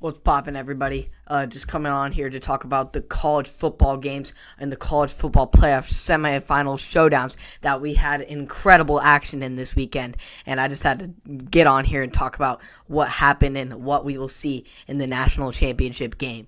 What's poppin', everybody? Just coming on here to talk about the college football games and the college football playoff semifinal showdowns that we had incredible action in this weekend. And I just had to get on here and talk about what happened and what we will see in the national championship game.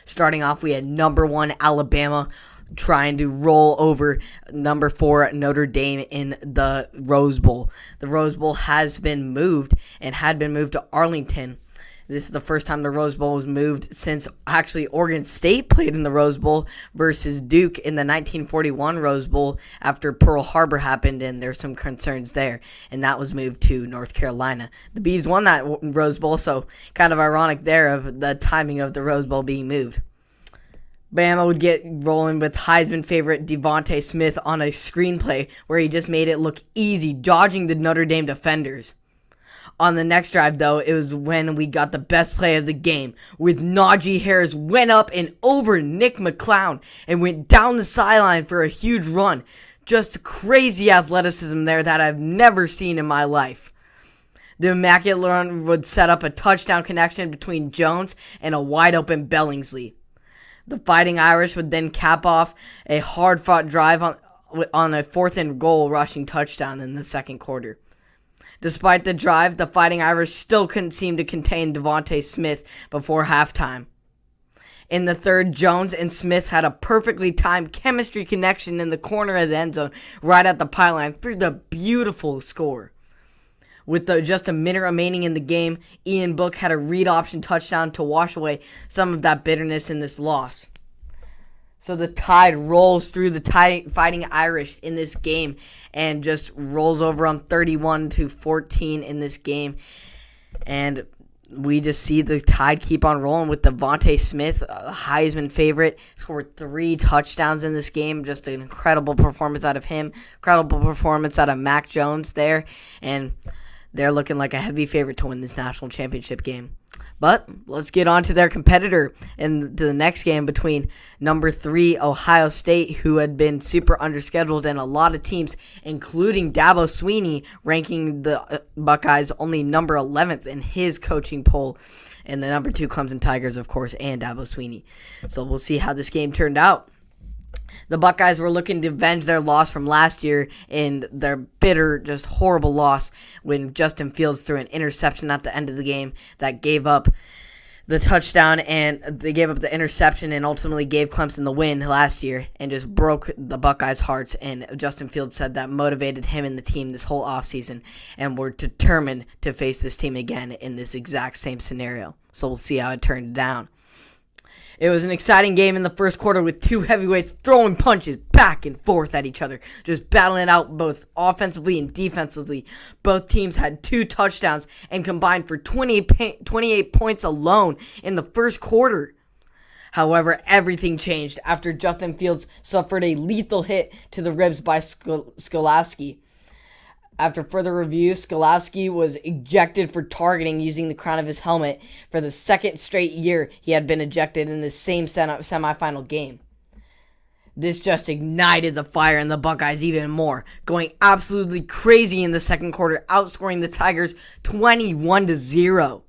Starting off, we had number 1 Alabama trying to roll over number 4 Notre Dame in the Rose Bowl. The Rose Bowl has been moved and had been moved to Arlington. This is the first time the Rose Bowl was moved since actually Oregon State played in the Rose Bowl versus Duke in the 1941 Rose Bowl after Pearl Harbor happened, and there's some concerns there, and that was moved to North Carolina. The Bees won that Rose Bowl, so kind of ironic there of the timing of the Rose Bowl being moved. Bama would get rolling with Heisman favorite Devontae Smith on a screenplay where he just made it look easy, dodging the Notre Dame defenders. On the next drive, though, it was when we got the best play of the game, with Najee Harris went up and over Nick McClown and went down the sideline for a huge run. Just crazy athleticism there that I've never seen in my life. The immaculate run would set up a touchdown connection between Jones and a wide-open Billingsley. The Fighting Irish would then cap off a hard-fought drive on a 4th and goal rushing touchdown in the second quarter. Despite the drive, the Fighting Irish still couldn't seem to contain Devontae Smith before halftime. In the third, Jones and Smith had a perfectly timed chemistry connection in the corner of the end zone right at the pylon for the beautiful score. With just a minute remaining in the game, Ian Book had a read option touchdown to wash away some of that bitterness in this loss. So the Tide rolls through the Fighting Irish in this game and just rolls over on 31-14 in this game. And we just see the Tide keep on rolling with Devontae Smith, a Heisman favorite, scored 3 touchdowns in this game. Just an incredible performance out of him. Incredible performance out of Mac Jones there. And they're looking like a heavy favorite to win this national championship game. But let's get on to their competitor in the next game between number 3 Ohio State, who had been super underscheduled, and a lot of teams, including Dabo Swinney, ranking the Buckeyes only number 11th in his coaching poll, and the number 2 Clemson Tigers, of course, and Dabo Swinney. So we'll see how this game turned out. The Buckeyes were looking to avenge their loss from last year in their bitter, just horrible loss when Justin Fields threw an interception at the end of the game that gave up the touchdown, and they gave up the interception and ultimately gave Clemson the win last year and just broke the Buckeyes' hearts. And Justin Fields said that motivated him and the team this whole offseason, and were determined to face this team again in this exact same scenario. So we'll see how it turned down. It was an exciting game in the first quarter with 2 heavyweights throwing punches back and forth at each other, just battling out both offensively and defensively. Both teams had 2 touchdowns and combined for 28 points alone in the first quarter. However, everything changed after Justin Fields suffered a lethal hit to the ribs by Skolowski. After further review, Skolowski was ejected for targeting using the crown of his helmet for the second straight year he had been ejected in the same semifinal game. This just ignited the fire in the Buckeyes even more, going absolutely crazy in the second quarter, outscoring the Tigers 21-0.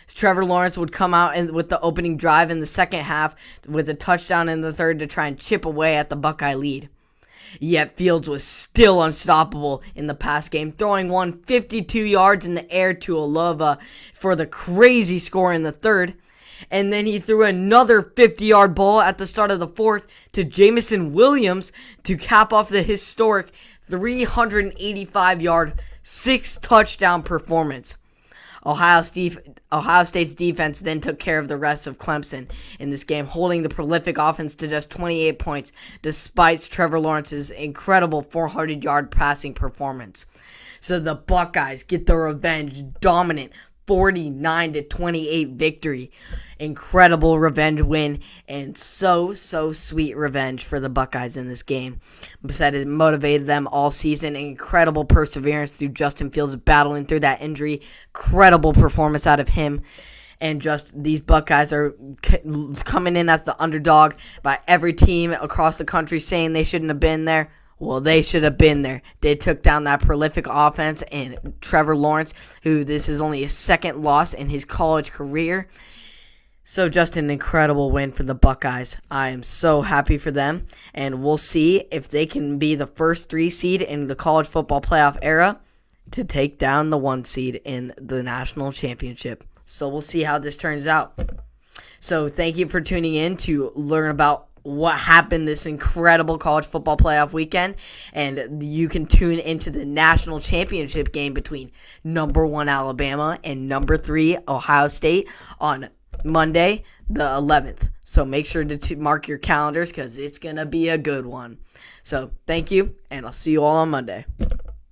Trevor Lawrence would come out with the opening drive in the second half with a touchdown in the third to try and chip away at the Buckeye lead. Yet Fields was still unstoppable in the pass game, throwing one 52 yards in the air to Olava for the crazy score in the third. And then he threw another 50-yard ball at the start of the fourth to Jamison Williams to cap off the historic 385-yard, 6-touchdown performance. Ohio State's defense then took care of the rest of Clemson in this game, holding the prolific offense to just 28 points, despite Trevor Lawrence's incredible 400-yard passing performance. So the Buckeyes get the revenge, dominant 49-28 victory. Incredible revenge win, and so sweet revenge for the Buckeyes in this game. Said it motivated them all season. Incredible perseverance through Justin Fields battling through that injury. Incredible performance out of him. And just these Buckeyes are coming in as the underdog by every team across the country saying they shouldn't have been there. Well, they should have been there. They took down that prolific offense, and Trevor Lawrence, who this is only his second loss in his college career, So just an incredible win for the Buckeyes. I am so happy for them, and we'll see if they can be the first 3 seed in the college football playoff era to take down the 1 seed in the national championship. So we'll see how this turns out. So thank you for tuning in to learn about what happened this incredible college football playoff weekend, and you can tune into the national championship game between number 1 Alabama and number 3 Ohio State on Monday the 11th. So make sure to mark your calendars because it's going to be a good one. So thank you, and I'll see you all on Monday.